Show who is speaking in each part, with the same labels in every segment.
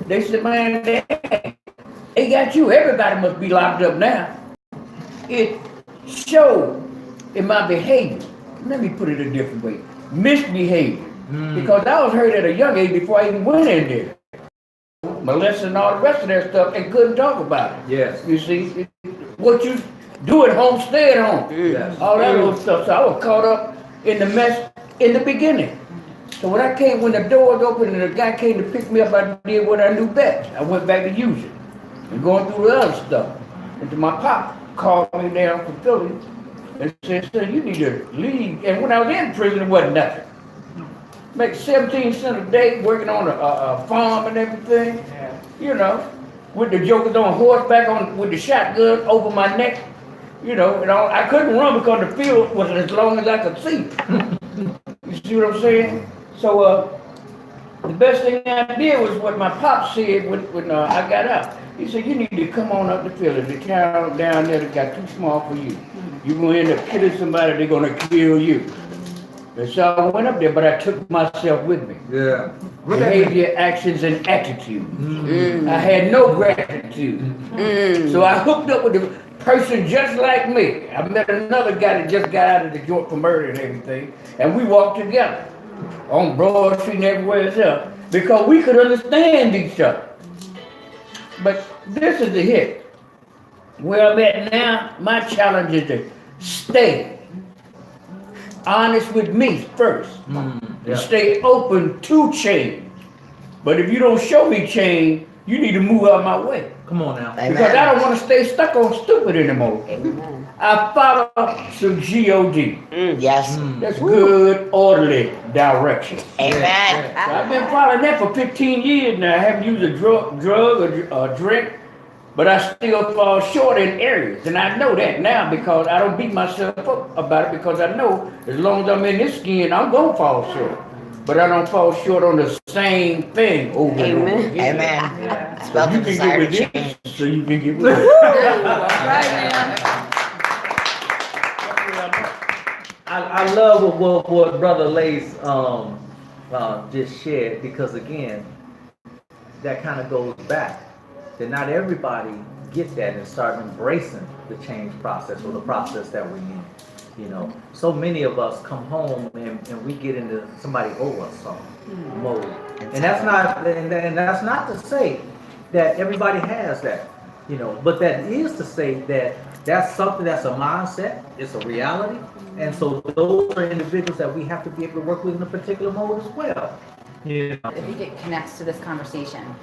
Speaker 1: They said, man, they got you. Everybody must be locked up now. It showed in my behavior. Let me put it a different way. Misbehavior. Because I was hurt at a young age before I even went in there. Molesting all the rest of that stuff and couldn't talk about it.
Speaker 2: Yes.
Speaker 1: You see, what you do at home, stay at home.
Speaker 2: Yes.
Speaker 1: All that little stuff. So I was caught up in the mess in the beginning. So when the door was open and the guy came to pick me up, I did what I knew best. I went back to using and going through the other stuff. Until my pop called me down from Philly and said, son, you need to leave. And when I was in prison, it wasn't nothing. Make 17 cents a day working on a farm and everything.
Speaker 3: Yeah.
Speaker 1: You know, with the jokers on horseback with the shotgun over my neck. You know, and I couldn't run because the field was as long as I could see. You see what I'm saying? So the best thing I did was what my pop said when I got out. He said, you need to come on up to Philly. The town down there that got too small for you. You're going to end up killing somebody, they're going to kill you. And so I went up there, but I took myself with me.
Speaker 2: Yeah.
Speaker 1: Behavior, actions, and attitude. I had no gratitude. So I hooked up with a person just like me. I met another guy that just got out of the joint for murder and everything, and we walked together on Broad Street and everywhere else because we could understand each other. But this is the hit. Where I'm at now, my challenge is to stay honest with me first. And stay open to change. But if you don't show me change, you need to move out my way.
Speaker 2: Come on now.
Speaker 1: Because I don't want to stay stuck on stupid anymore.
Speaker 4: Amen.
Speaker 1: I follow some G-O-D.
Speaker 4: Yes.
Speaker 1: That's good, orderly direction.
Speaker 4: Amen.
Speaker 1: So I've been following that for 15 years now. I haven't used a drug or a drink, but I still fall short in areas. And I know that now because I don't beat myself up about it because I know as long as I'm in this skin, I'm going to fall short. But I don't fall short on the same thing over and over
Speaker 4: Amen.
Speaker 1: again.
Speaker 4: Amen.
Speaker 3: Yeah.
Speaker 4: It's about the
Speaker 1: You can get
Speaker 4: desire
Speaker 1: with
Speaker 4: to
Speaker 1: this,
Speaker 4: change.
Speaker 1: so you can get with it.
Speaker 3: Right, man.
Speaker 2: I love what Brother Lace just shared because again, that kind of goes back that not everybody gets that and start embracing the change process or the process that we need. You know, so many of us come home and we get into somebody owe us something mode, and that's not to say that everybody has that, you know, but that is to say that that's something that's a mindset, it's a reality, and so those are individuals that we have to be able to work with in a particular mode as well. You know?
Speaker 5: I think it connects to this conversation.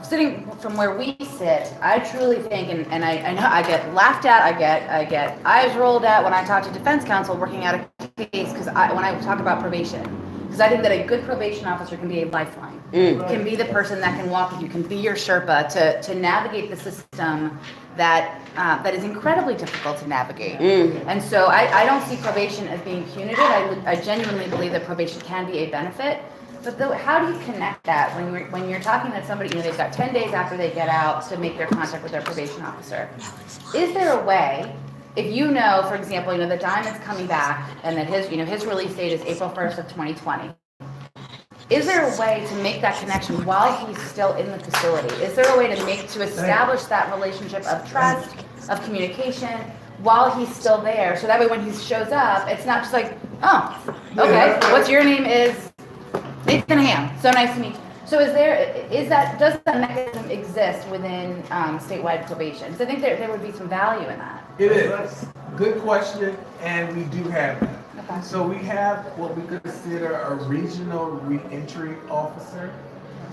Speaker 5: Sitting from where we sit, I truly think, and I know I get laughed at, I get eyes rolled at when I talk to defense counsel working out a case when I talk about probation, because I think that a good probation officer can be a lifeline, can be the person that can walk with you, can be your Sherpa to navigate the system that is incredibly difficult to navigate. And so I don't see probation as being punitive. I genuinely believe that probation can be a benefit. But how do you connect that when you're talking to somebody, you know, they've got 10 days after they get out to make their contact with their probation officer? Is there a way, if you know, for example, you know, that Diamond's coming back and that his release date is April 1st of 2020. Is there a way to make that connection while he's still in the facility? Is there a way to establish that relationship of trust, of communication, while he's still there? So that way when he shows up, it's not just like, oh, okay, what's your name is Nathan Ham. So nice to meet you. So does that mechanism exist within statewide probation? Because I think there would be some value in that.
Speaker 3: It is. Good question, and we do have that.
Speaker 5: Okay.
Speaker 3: So we have what we consider a regional reentry officer.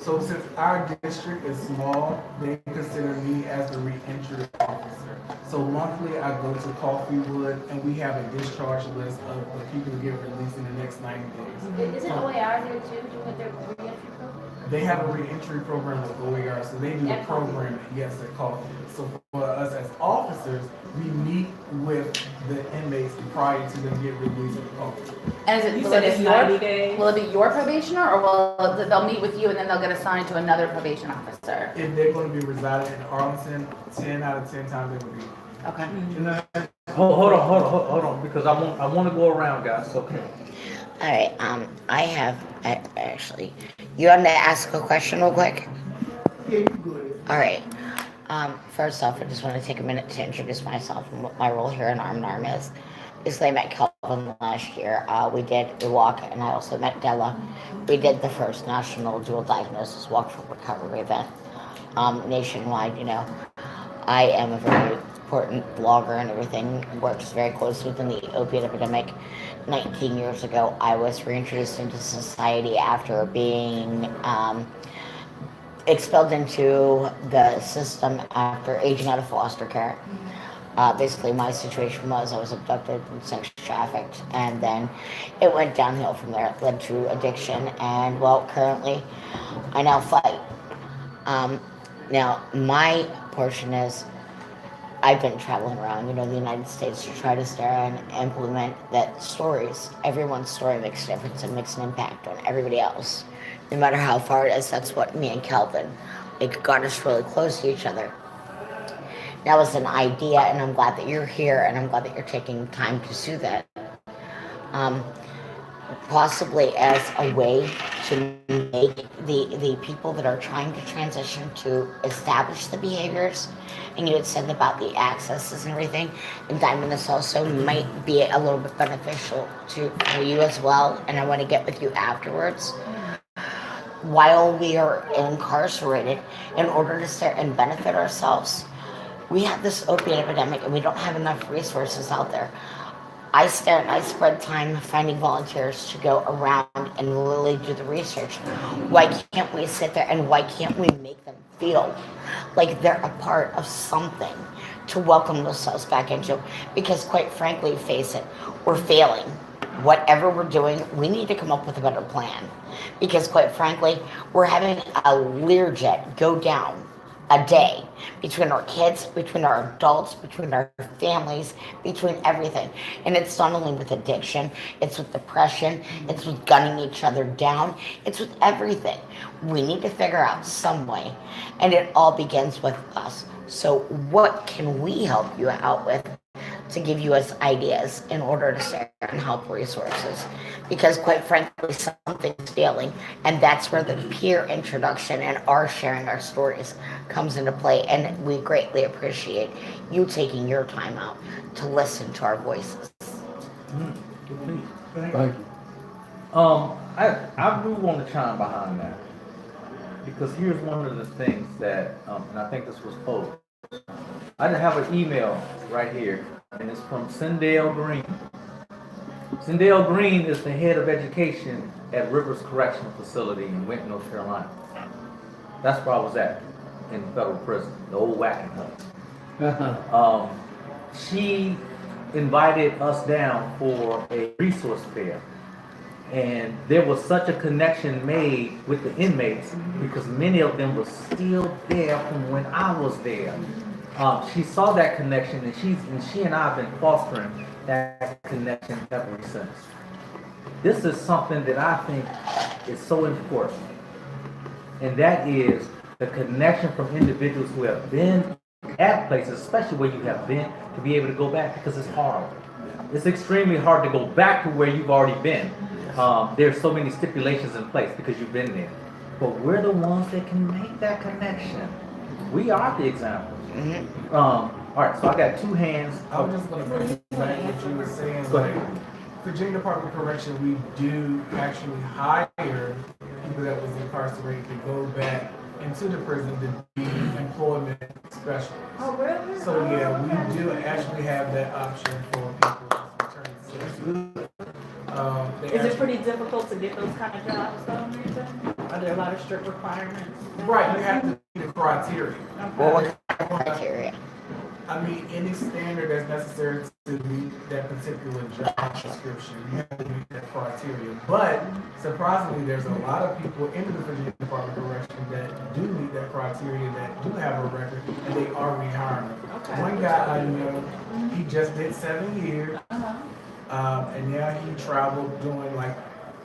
Speaker 3: So since our district is small, they consider me as the reentry officer. So monthly I go to Coffeewood and we have a discharge list of the people who get released in the next 90 days.
Speaker 6: Isn't OAR there too, with their reentry program?
Speaker 3: They have a reentry program with OER, so they do the program, yes, at Coffeewood. So for us as officers, we meet with the inmates prior to them getting released at Coffeewood.
Speaker 5: And
Speaker 7: You said it's 90 days?
Speaker 5: will it be your probationer, or they'll meet with you and then they'll get assigned to another probation officer?
Speaker 3: If they're going to be residing in Arlington, 10 out of 10 times they will be.
Speaker 5: Okay.
Speaker 2: Hold on, because I want to go around, guys. Okay.
Speaker 4: All right. I have actually. You want to ask a question real quick?
Speaker 3: Yeah, you good.
Speaker 4: All right. First off, I just want to take a minute to introduce myself and what my role here in Armed Arm is. Basically, I met Kelvin last year. We did a walk, and I also met Della. We did the first national dual diagnosis walk for recovery event nationwide. You know, I am a very important blogger and everything. Works very closely within the opiate epidemic. 19 years ago, I was reintroduced into society after being expelled into the system after aging out of foster care. Basically, my situation was I was abducted and sex trafficked, and then it went downhill from there. It led to addiction, and well, currently, I now fight. Um, Now, my portion is I've been traveling around, the United States to try to start and implement that stories. Everyone's story makes a difference and makes an impact on everybody else. No matter how far it is, that's what me and Kelvin, got us really close to each other. That was an idea, and I'm glad that you're here, and I'm glad that you're taking time to do that. Um, Possibly as a way to make the people that are trying to transition to establish the behaviors, and you had said about the accesses and everything, and Diamond, this also might be a little bit beneficial for you as well, and I want to get with you afterwards. While we are incarcerated, in order to start and benefit ourselves, we have this opiate epidemic and we don't have enough resources out there. I spread time finding volunteers to go around and really do the research. Why can't we sit there and why can't we make them feel like they're a part of something to welcome themselves back into? Because quite frankly, face it, we're failing. Whatever we're doing, we need to come up with a better plan. Because quite frankly, we're having a Learjet go down a day between our kids, between our adults, between our families, between everything. And it's not only with addiction, it's with depression, it's with gunning each other down, it's with everything. We need to figure out some way, and it all begins with us. So what can we help you out with to give you us ideas in order to share and help resources? Because quite frankly, something's failing, and that's where the peer introduction and our sharing our stories comes into play, and we greatly appreciate you taking your time out to listen to our voices.
Speaker 1: Thank you.
Speaker 2: I do want to chime behind that, because here's one of the things that, and I think this was posted. I have an email right here, and it's from Sindale Green. Sindale Green is the head of education at Rivers Correctional Facility in Winton, North Carolina. That's where I was at, in federal prison, the old whacking hut. She invited us down for a resource fair. And there was such a connection made with the inmates because many of them were still there from when I was there. She saw that connection, and she and I have been fostering that connection ever since. This is something that I think is so important, and that is the connection from individuals who have been at places, especially where you have been, to be able to go back, because it's hard. It's extremely hard to go back to where you've already been. There's so many stipulations in place because you've been there. But we're the ones that can make that connection. We are the examples.
Speaker 4: Mm-hmm.
Speaker 2: All right, so I got two hands.
Speaker 3: I was just going to bring back what you were saying.
Speaker 2: Go ahead.
Speaker 3: Virginia Department of Correction, we do actually hire people that was incarcerated to go back into the prison to be employment specialists.
Speaker 6: Oh, really?
Speaker 3: So yeah, we do actually have that option for people returning citizens.
Speaker 7: Is it pretty difficult to get those kind of jobs though, Nathan? Are there a lot of strict requirements?
Speaker 3: Right, you have to meet the criteria.
Speaker 4: What criteria?
Speaker 3: I mean, any standard that's necessary to meet that particular job description, you have to meet that criteria. But surprisingly, there's a lot of people in the Virginia Department of Correction that do meet that criteria, that do have a record, and they are rehiring them.
Speaker 7: Okay.
Speaker 3: One guy I know, he just did 7 years, and now he traveled doing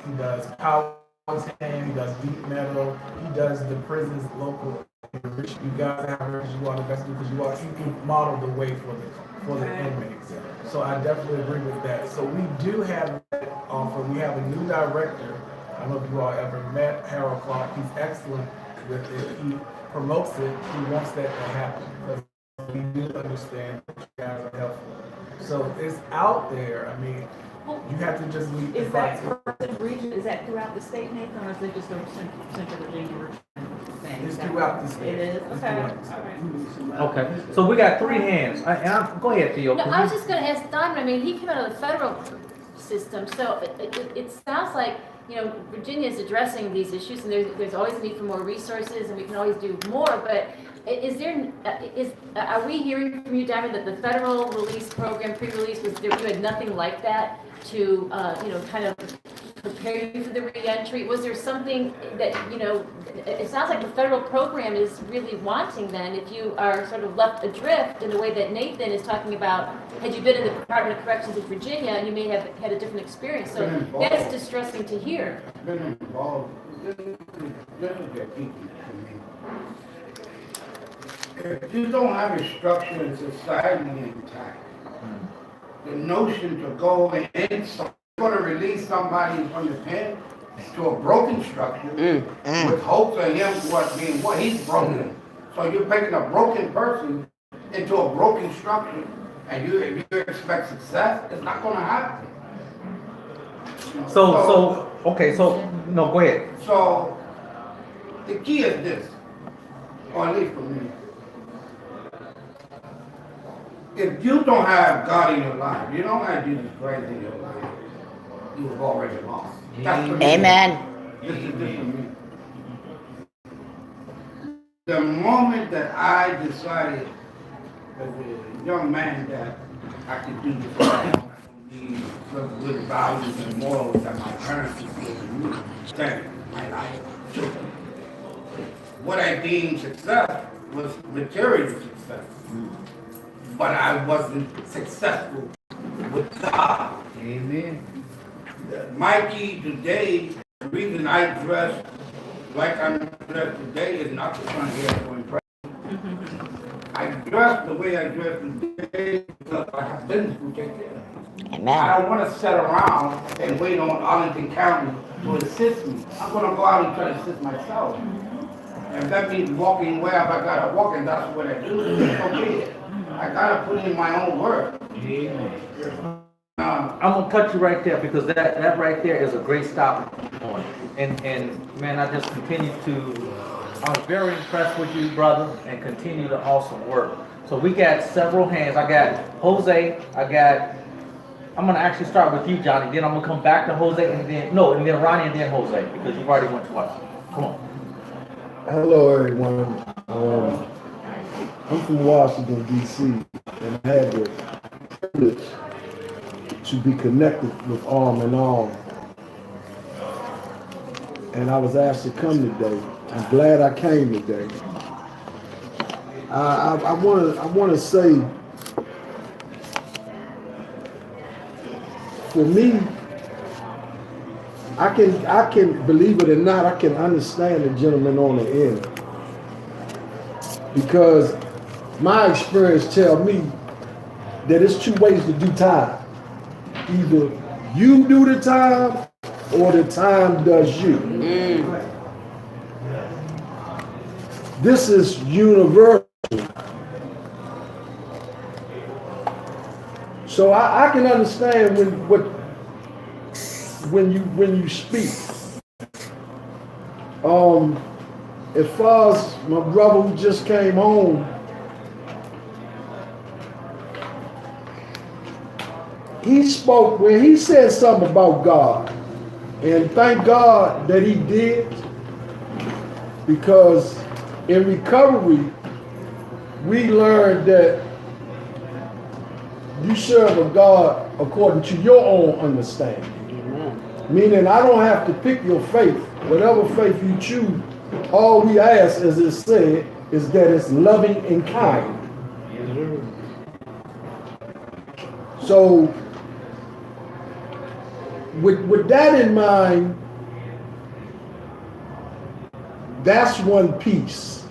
Speaker 3: he does power stand, he does deep metal, he does the prison's local. You guys have heard you are the best because you can model the way for the inmates. So I definitely agree with that. So we do have that offer. We have a new director. I don't know if you all ever met Harold Clark. He's excellent. if he promotes it, he wants that to happen. Because we do understand that you guys are helpful. So it's out there. I mean, you have to just meet the
Speaker 7: Is that
Speaker 3: criteria.
Speaker 7: person region, is that throughout the state, Nathan, or is it just a Central Virginia thing?
Speaker 3: It's throughout the state.
Speaker 7: It is,
Speaker 3: It's
Speaker 7: okay,
Speaker 3: throughout the state.
Speaker 7: alright.
Speaker 2: Okay, so we got 3 hands. Go ahead, Theo.
Speaker 6: No, I was just gonna ask Don, I mean, he came out of the federal system, so it sounds like, you know, Virginia is addressing these issues, and there's always a need for more resources, and we can always do more, but are we hearing from you, Diamond, that the federal release program, pre-release, you had nothing like that to, you know, kind of prepare you for the reentry? Was there something that, you know, it sounds like the federal program is really wanting then, if you are sort of left adrift in the way that Nathan is talking about, had you been in the Department of Corrections in Virginia, you may have had a different experience, so that's distressing to hear.
Speaker 1: Been involved. This is the people to me. If you don't have a structure in society intact, the notion to go and going to release somebody from the pen to a broken structure with hopes of him being what he's broken. So you're taking a broken person into a broken structure, and you expect success. It's not going to happen.
Speaker 2: So, no, go ahead.
Speaker 1: So the key is this, or at least for me. If you don't have God in your life, you don't have Jesus Christ in your life, you have already lost. That's for me.
Speaker 4: Amen.
Speaker 1: This is just for me. The moment that I decided as a young man that I could do this, the good values and morals that my parents gave me, then my life took. What I deemed success was material success. But I wasn't successful with God. Amen. My key today, the reason I dress like I'm dressed today is not to try to get to impress. I dress the way I dress today because I have business to take care of.
Speaker 4: Amen.
Speaker 1: I don't want to sit around and wait on Arlington County to assist me. I'm going to go out and try to assist myself. And if that means walking wherever I got to walk, and that's what I do, it's okay. I gotta put in my own work.
Speaker 2: I'm gonna cut you right there because that right there is a great stopping point. And man, I just continue to. I'm very impressed with you, brother, and continue the awesome work. So we got several hands. I got Jose. I'm gonna actually start with you, Johnny. Then I'm gonna come back to Jose, and then Ronnie, and then Jose because you've already went twice. Come on.
Speaker 8: Hello, everyone. I'm from Washington, D.C., and I had the privilege to be connected with Arm in Arm. And I was asked to come today. I'm glad I came today. I want to say, for me, I can believe it or not, I can understand the gentleman on the end, because my experience tell me that it's 2 ways to do time. Either you do the time or the time does you. This is universal. So I can understand when you speak. As far as my brother who just came home, he spoke when he said something about God, and thank God that he did, because in recovery we learned that you serve a God according to your own understanding. Amen. Meaning I don't have to pick your faith. Whatever faith you choose, all we ask, as it said, is that it's loving and kind. So with that in mind, that's one piece.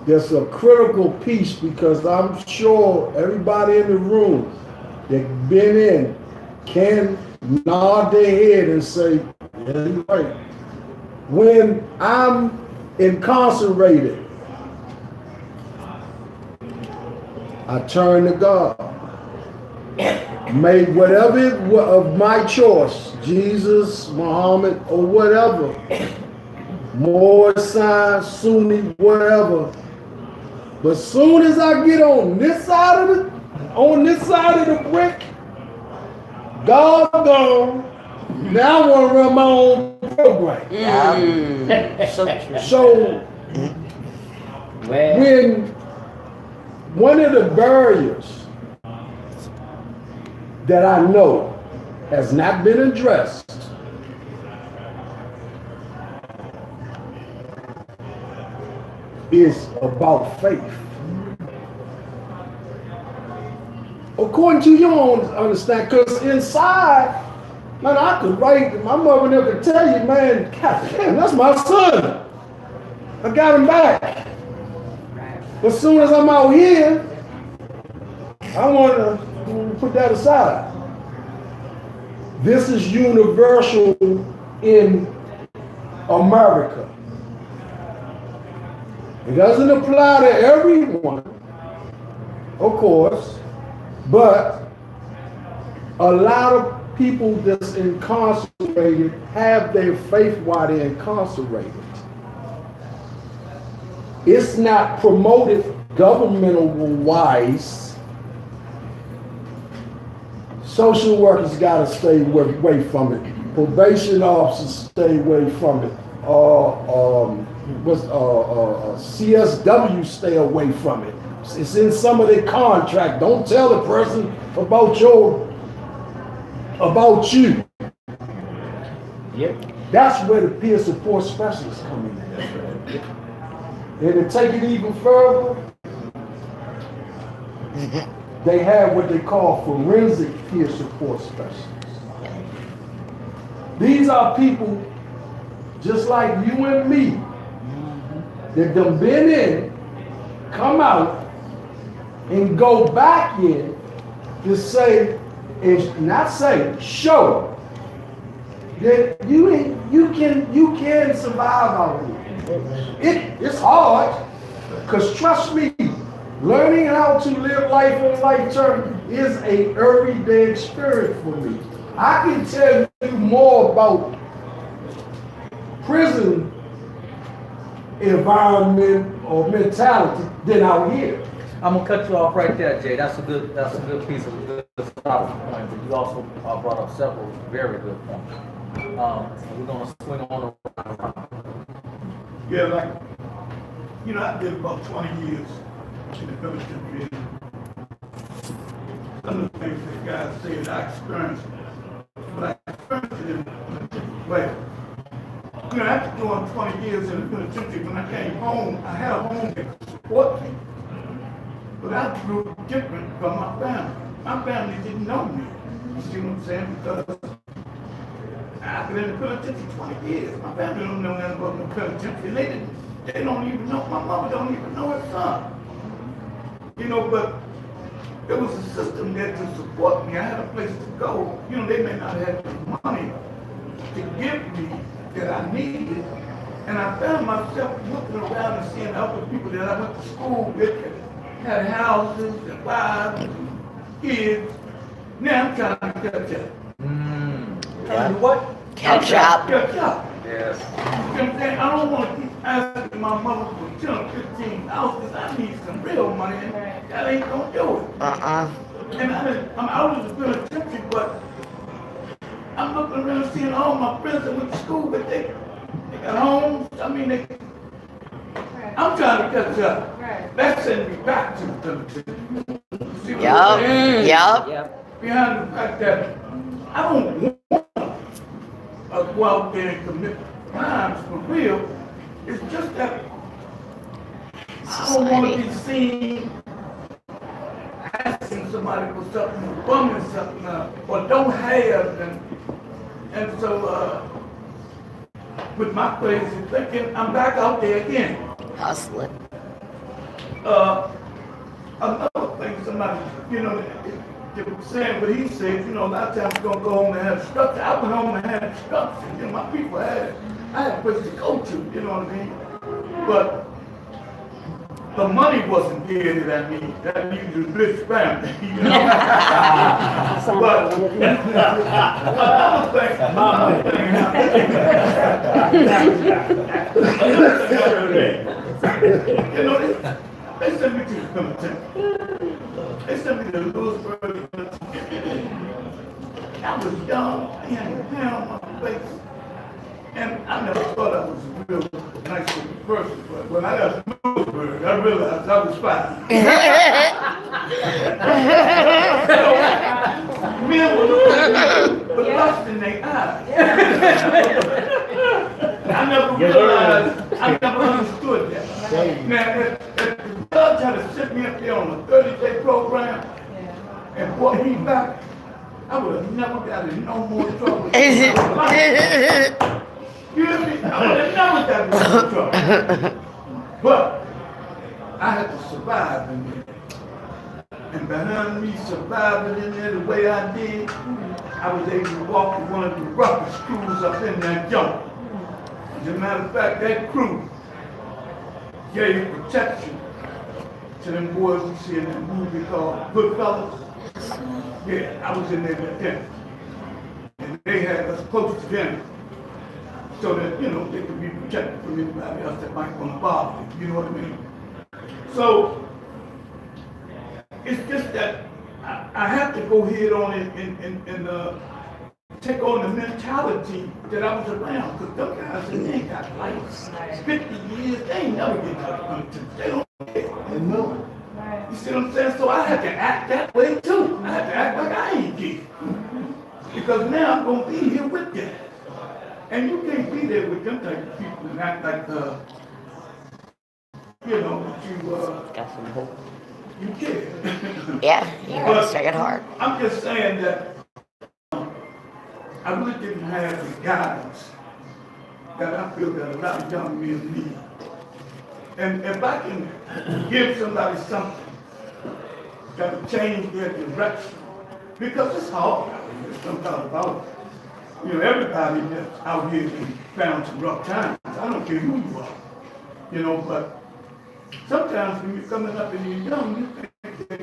Speaker 8: There's a critical piece, because I'm sure everybody in the room that been in can nod their head and say, yeah, you're right. when I'm incarcerated, I turn to God. Make whatever of my choice, Jesus, Muhammad, or whatever, Morsi, Sunni, whatever. But soon as I get on this side of the brick, God gone. Now I want to run my own program. So when one of the barriers that I know has not been addressed is about faith. According to your own understanding, because inside, man, I could write, my mother never could tell you, man, God damn, that's my son. I got him back. But as soon as I'm out here, I want to put that aside. This is universal in America. It doesn't apply to everyone, of course, but a lot of people that's incarcerated have their faith while they're incarcerated. It's not promoted governmental wise. Social workers gotta stay away from it. Probation officers stay away from it. CSW stay away from it. It's in some of their contract. Don't tell the person about you.
Speaker 1: Yep.
Speaker 8: That's where the peer support specialists come in. And to take it even further, they have what they call forensic peer support specialists. These are people just like you and me that done been in, come out, and go back in to say, and not say, show that you can survive out here. It's hard, because trust me, learning how to live life on life term is a everyday experience for me. I can tell you more about prison environment or mentality than out here.
Speaker 2: I'm gonna cut you off right there, Jay. That's a good piece of good starting point. But you also brought up several very good points. We're gonna swing on around.
Speaker 9: Yeah, like, I did about 20 years in the military. Some of the things that guys say that I experienced, but I experienced it in a different way. After doing 20 years in the penitentiary, when I came home, I had a home that could support me. But I grew different from my family. My family didn't know me. You see what I'm saying? Because I've been in the penitentiary 20 years. My family don't know nothing about the penitentiary. They don't even know, my mother don't even know her son. But there was a system there to support me. I had a place to go. They may not have the money to give me that I needed. And I found myself looking around and seeing other people that I went to school with that had houses and wives and kids. Now I'm trying to catch up.
Speaker 2: And what?
Speaker 4: Catch up.
Speaker 9: Catch up.
Speaker 2: Yes.
Speaker 9: You know what I'm saying? I don't want to keep asking my mother for 10 or 15 houses. I need some real money, and that ain't gonna do it. And I'm out of the penitentiary, but I'm looking around seeing all my friends that went to school, but they got homes. I'm trying to catch up. That sends me back to the penitentiary. See what I'm saying?
Speaker 4: Yup.
Speaker 9: Behind the fact that I don't want to go out there and commit crimes for real. It's just that I don't want to be seen asking somebody for something or bumming something up or don't have. And so with my crazy thinking, I'm back out there again.
Speaker 4: Hustling.
Speaker 9: Another thing, somebody, they were saying what he said, a lot of times we're going to go home and have structure. I went home and had structure. My people had it. I had a place to go to, you know what I mean? But the money wasn't there that needed to blitz family, you know? But another thing you know, they sent me to the military. They sent me to Lewisburg. I was young, I had a pan on my face. And I never thought I was a real nice looking person, but when I got to Lewisburg, I realized I was fine. Men were looking at me with lust in their eyes. I never realized, I never understood that. Man, if the judge had to sit me up there on a 30-day program and brought me back, I would have never got in no more trouble. You hear me? I would have never got in no more trouble. But I had to survive in there. And behind me surviving in there the way I did, I was able to walk with one of the roughest crews up in that jump. As a matter of fact, that crew gave protection to them boys you see in that movie called Goodfellas. Yeah, I was in there with them. And they had us close to them so that, you know, they could be protected from anybody else that might want to bother them, you know what I mean? So, it's just that I have to go head on and take on the mentality that I was around, because them guys, they ain't got like 50 years, they ain't never get out of country. They don't care. They know. You see what I'm saying? So I had to act that way too. I had to act like I ain't dead. Because now I'm going to be here with them. And you can't be there with them type of people and act like, you know, that
Speaker 4: Got some hope.
Speaker 9: you care.
Speaker 4: Yeah, you gotta
Speaker 9: But
Speaker 4: stay at heart.
Speaker 9: I'm just saying that I really didn't have the guidance that I feel that a lot of young men need. And if I can give somebody something that'll change their direction, because it's hard out here, there's no doubt about it. You know, everybody that's out here has found some rough times. I don't care who you are, you know, but sometimes when you're coming up and you're young, you think that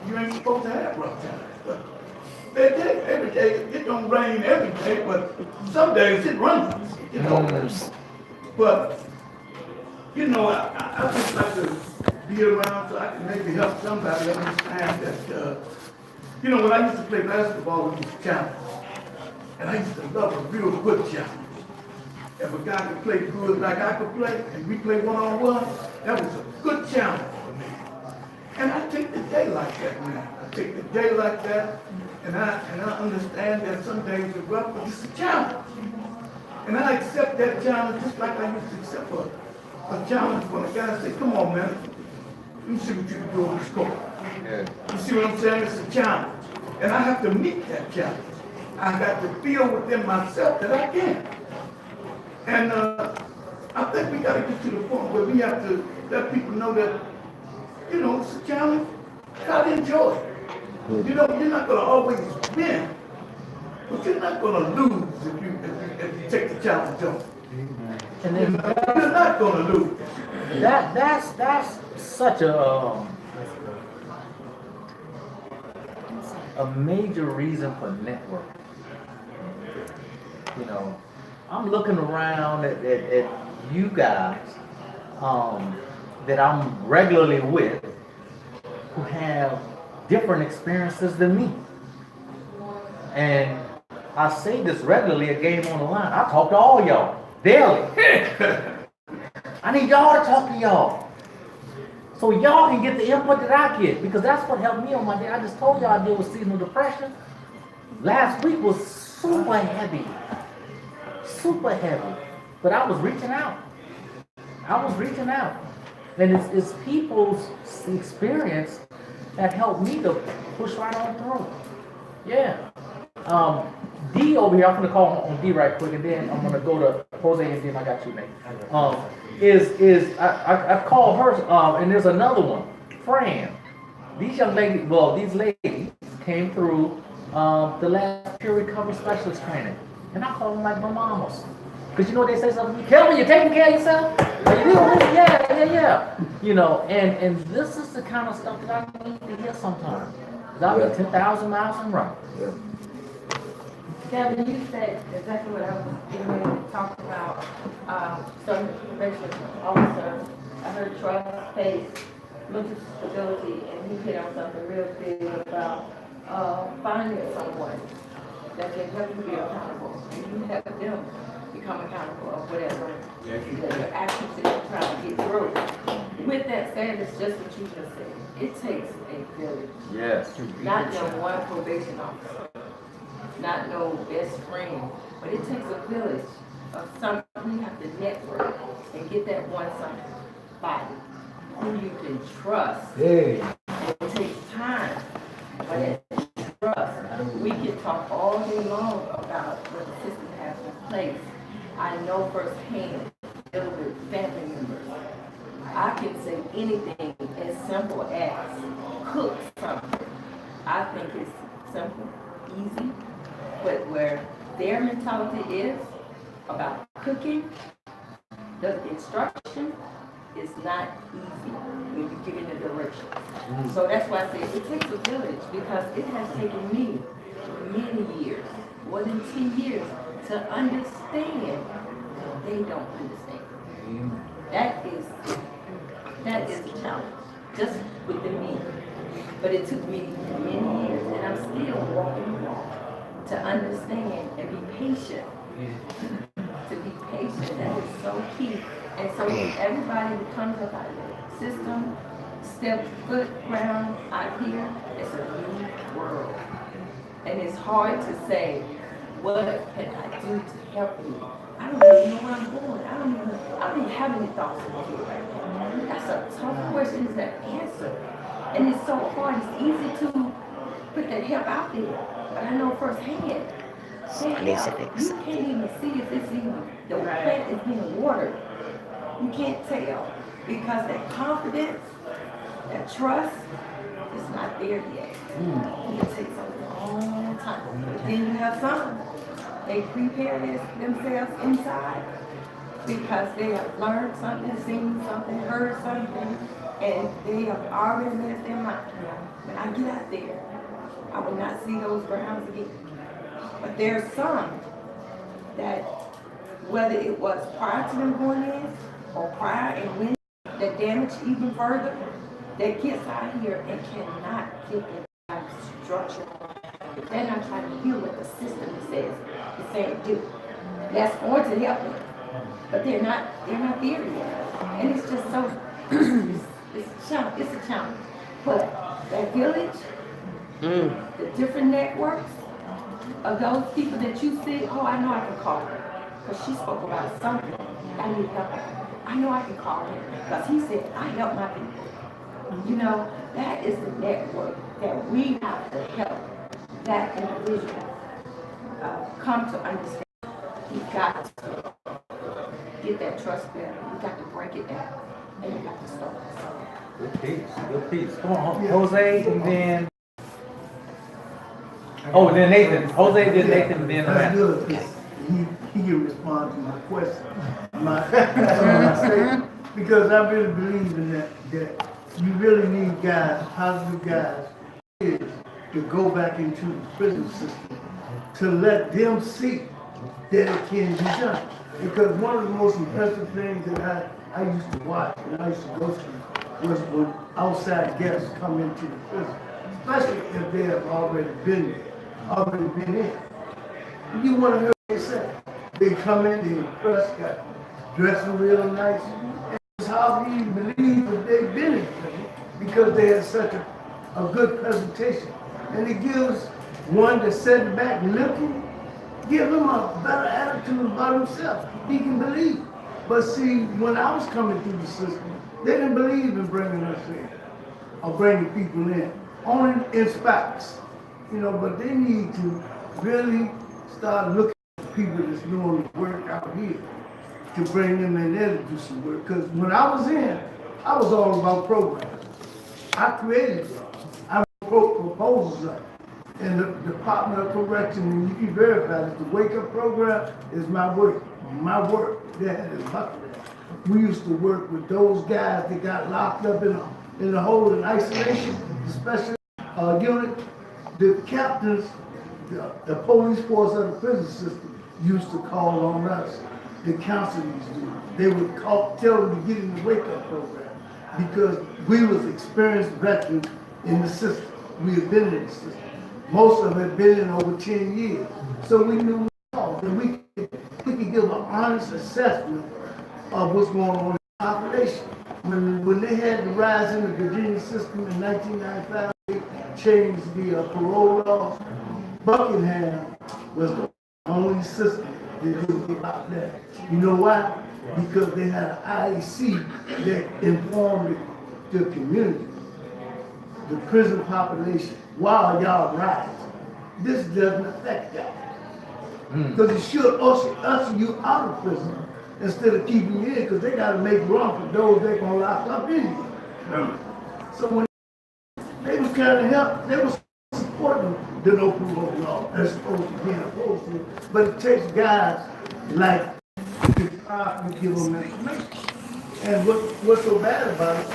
Speaker 9: you ain't supposed to have rough times. But every day, it don't rain every day, but some days it rains, you know. But, you know, I just like to be around so I can maybe help somebody understand that, you know, when I used to play basketball, we used to challenge. And I used to love a real good challenge. If a guy could play good like I could play, and we play one-on-one, that was a good challenge for me. And I take the day like that, man. I take the day like that, and I understand that some days are rough, but it's a challenge. And I accept that challenge just like I used to accept a challenge when a guy say, come on, man, let me see what you can do on this court. You see what I'm saying? It's a challenge. And I have to meet that challenge. I got to feel within myself that I can. And I think we got to get to the point where we have to let people know that, you know, it's a challenge. Got to enjoy it. You know, you're not going to always win, but you're not going to lose if you take the challenge on.
Speaker 2: And then
Speaker 9: You're not going to lose.
Speaker 2: that's such a major reason for networking. You know, I'm looking around at you guys that I'm regularly with who have different experiences than me. And I say this regularly at Game on the Line. I talk to all y'all daily. I need y'all to talk to y'all. So y'all can get the input that I get, because that's what helped me on my day. I just told y'all I deal with seasonal depression. Last week was super heavy. Super heavy. But I was reaching out. And it's people's experience that helped me to push right on through. Yeah. D over here, I'm gonna call on D right quick, and then I'm gonna go to Jose, and then I got you, mate. I've called her, and there's another one, Fran. These ladies came through the last peer recovery specialist training, and I call them like my mamas. Cause you know they say something, Kelvin, you're taking care of yourself? Are you doing this? Yeah. You know, and this is the kind of stuff that I need to hear sometimes. Cause I've been 10,000 miles from wrong.
Speaker 10: Kevin, you said exactly what I was getting ready to talk about. Some probation officer, I heard trust, faith, mental stability, and he hit on something real big about finding someone that can help you be accountable, and you help them become accountable of whatever the actions that you're trying to get through. With that said, it's just what you just said. It takes a village.
Speaker 2: Yes.
Speaker 10: Not no one probation officer, not no best friend, but it takes a village of some, you have to network and get that one somebody who you can trust.
Speaker 2: Hey.
Speaker 10: It takes time, but it trust. We can talk all day long about what the system has in place. I know firsthand, dealing with family members. I can say anything as simple as cook something. I think it's simple, easy, but where their mentality is about cooking, the instruction is not easy when you get in the direction. So that's why I say it takes a village, because it has taken me many years, more than 10 years, to understand they don't understand. That is a challenge, just within me. But it took me many years, and I'm still walking the walk to understand and be patient. To be patient, that is so key. And so everybody that comes up out of the system, step foot ground out here, it's a new world. And it's hard to say, what can I do to help you? I don't even know where I'm going. I don't even have any thoughts about it right now. That's a tough question to answer. And it's so hard. It's easy to put that help out there. But I know firsthand, that help, you can't even see if it's even, the plant is being watered. You can't tell. Because that confidence, that trust, is not there yet. It takes a long time. But then you have some. They prepare themselves inside because they have learned something, seen something, heard something, and they have already made up their mind. When I get out there, I will not see those grounds again. But there's some that, whether it was prior to them going in or prior and when, that damage even further, that gets out here and cannot get in structure. They're not trying to hear what the system says it's saying do. That's going to help them, but they're not there yet. And it's just so it's a challenge. But that village, the different networks of those people that you see, oh, I know I can call her because she spoke about something I need help. I know I can call him because he said I help my people. You know, that is the network that we have to help that individual come to understand. You got to get that trust better. You got to break it down, and you got to start.
Speaker 2: Good piece. Come on, Jose, and then. Oh, then Nathan. Jose, then Nathan, then
Speaker 9: That's
Speaker 2: Amanda.
Speaker 9: good. He can respond to my question. My statement. Because I really believe in that you really need guys, positive guys, to go back into the prison system, to let them see that it can be done. Because one of the most impressive things that I used to watch and I used to go to was when outside guests come into the prison, especially if they have already been in. You want to hear what they say. They come in, they impressed, got dressed real nice. And it's hard to even believe that they've been in prison because they had such a good presentation. And it gives one that's sitting back looking, give him a better attitude about himself. He can believe. But see, when I was coming through the system, they didn't believe in bringing us in or bringing people in. Only in spots, but they need to really start looking at people that's doing the work out here to bring them in there to do some work. Because when I was in, I was all about programs. I created it. I wrote proposals up. And the Department of Correction, and you can verify that the Wake Up program is my work. my work there in Buckland, we used to work with those guys that got locked up in a hole in isolation, the special unit. The captains, the police force of the prison system used to call on us to counsel these dudes. They would tell them to get in the wake-up program because we was experienced veterans in the system. We had been in the system. Most of them had been in over 10 years. So we knew and we could give an honest assessment of what's going on in the population. When they had the rise in the Virginia system in 1995, they changed the parole laws. Buckingham was the only system that didn't get out there. You know why? Because they had an IEC that informed the community, the prison population, while y'all rise. This doesn't affect y'all. Because it should usher you out of prison instead of keeping you in, because they got to make room for those they're going to lock up in you. So when they was trying to help, they was supporting the no parole law as opposed to being opposed to it. But it takes guys like to give them information. And what's so bad about it,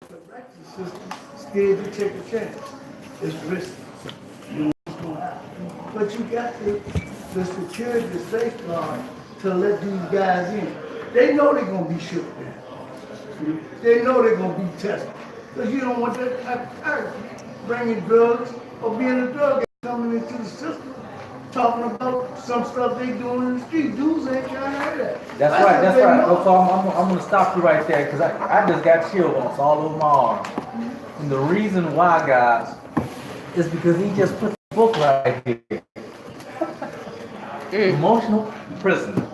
Speaker 9: the correctional system scared to take a chance. It's risky. You know what's going to happen. But you got the security safeguard to let these guys in. They know they're going to be shook down. They know they're going to be tested. Because you don't want that type of person bringing drugs or being a drug addict coming into the system, talking about some stuff they doing in the street. Dudes ain't trying to hear that.
Speaker 2: That's right, that's right. So I'm going to stop you right there because I just got chill bumps all over my arm. And the reason why, guys, is because he just put the book right here. Emotional Prisoner.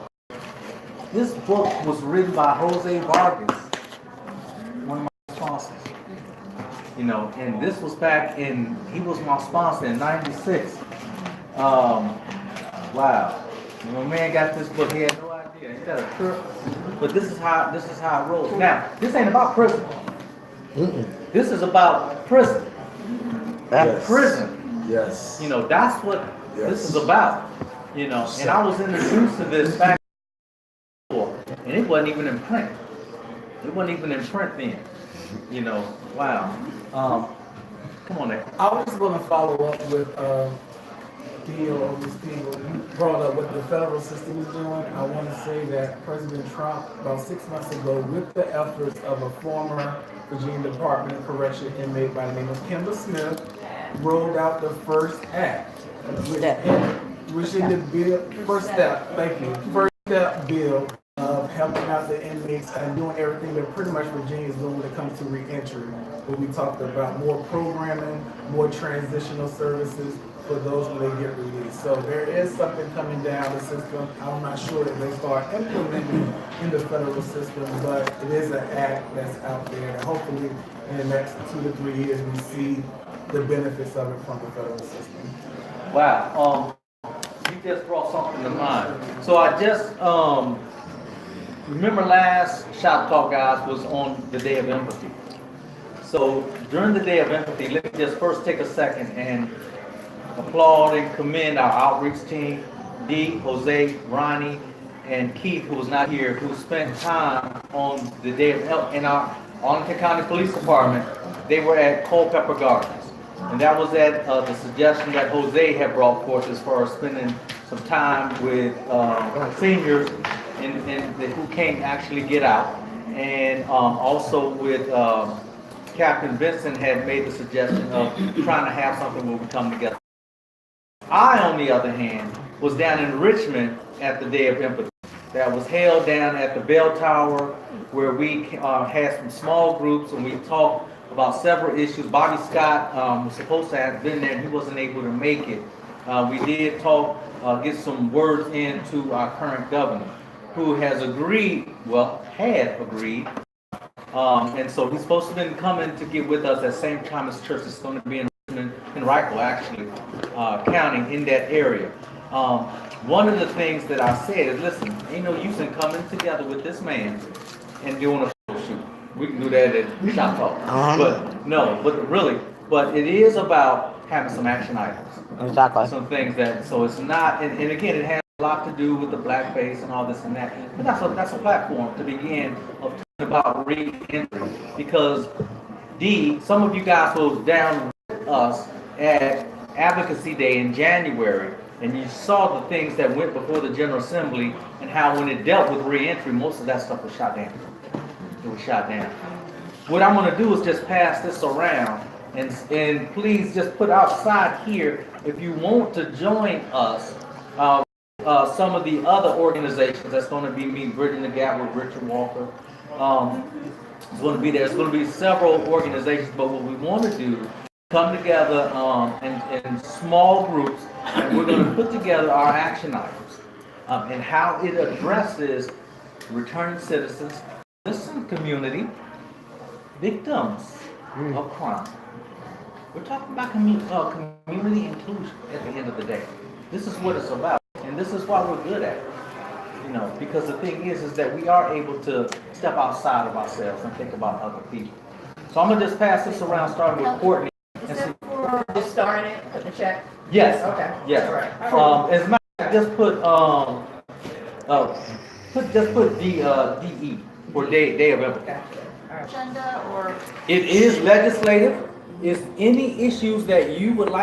Speaker 2: This book was written by Jose Vargas, one of my sponsors. You know, and this was back in, he was my sponsor in '96. Wow. When my man got this book, he had no idea. He got a trip. But this is how it rolls. Now, this ain't about prison. This is about prison.
Speaker 8: Yes.
Speaker 2: Prison.
Speaker 8: Yes.
Speaker 2: You know, that's what this is about. You know, and I was introduced to this back before, and it wasn't even in print. It wasn't even in print then. You know, wow. Come on there.
Speaker 3: I was going to follow up with Theo Augustine. You brought up what the federal system is doing. I want to say that President Trump, about 6 months ago, with the efforts of a former Virginia Department of Correction inmate by the name of Kimber Smith, rolled out the first act, which in the bill, first step bill of helping out the inmates and doing everything that pretty much Virginia is doing when it comes to reentry. Where we talked about more programming, more transitional services for those when they get released. So there is something coming down the system. I'm not sure that they start implementing in the federal system, but it is an act that's out there. And hopefully in the next 2 to 3 years we see the benefits of it from the federal system.
Speaker 2: Wow. You just brought something to mind. So I just remember last Shop Talk, guys, was on the Day of Empathy. So during the Day of Empathy, let me just first take a second and applaud and commend our outreach team, Dee, Jose, Ronnie, and Keith, who was not here, who spent time on the Day of Empathy in our Arlington County Police Department. They were at Culpeper Gardens. And that was at the suggestion that Jose had brought forth as far as spending some time with seniors who can't actually get out. And also with Captain Vincent had made the suggestion of trying to have something where we come together. I, on the other hand, was down in Richmond at the Day of Empathy. That was held down at the Bell Tower where we had some small groups and we talked about several issues. Bobby Scott was supposed to have been there and he wasn't able to make it. We did talk, get some words into our current governor, who has agreed, had agreed, and so he's supposed to have been coming to get with us at the same time as church is going to be in Riceville, actually, county in that area. One of the things that I said is, listen, ain't no use in coming together with this man and doing a photo shoot. We can do that at Shop Talk. But it is about having some action items.
Speaker 4: Exactly.
Speaker 2: Some things that, so it's not, and again, it has a lot to do with the blackface and all this and that. But that's a platform to begin of talking about re-entry. Because some of you guys were down with us at Advocacy Day in January, and you saw the things that went before the General Assembly and how when it dealt with re-entry, most of that stuff was shot down. It was shot down. What I'm gonna do is just pass this around and please just put outside here if you want to join us. Some of the other organizations that's going to be me bridging the gap with Richard Walker. It's going to be there. It's going to be several organizations, but what we want to do, come together in small groups, and we're going to put together our action items and how it addresses returning citizens, citizen community, victims of crime. We're talking about community inclusion at the end of the day. This is what it's about. And this is why we're good at it, you know, because the thing is that we are able to step outside of ourselves and think about other people. So I'm gonna just pass this around, starting with Courtney.
Speaker 10: Is that for just starting it, put the check?
Speaker 2: Yes.
Speaker 10: Okay.
Speaker 2: Yes.
Speaker 10: All right.
Speaker 2: As a matter of fact, just put DE for Day of Empathy.
Speaker 10: Agenda or?
Speaker 2: It is legislative. Is any issues that you would like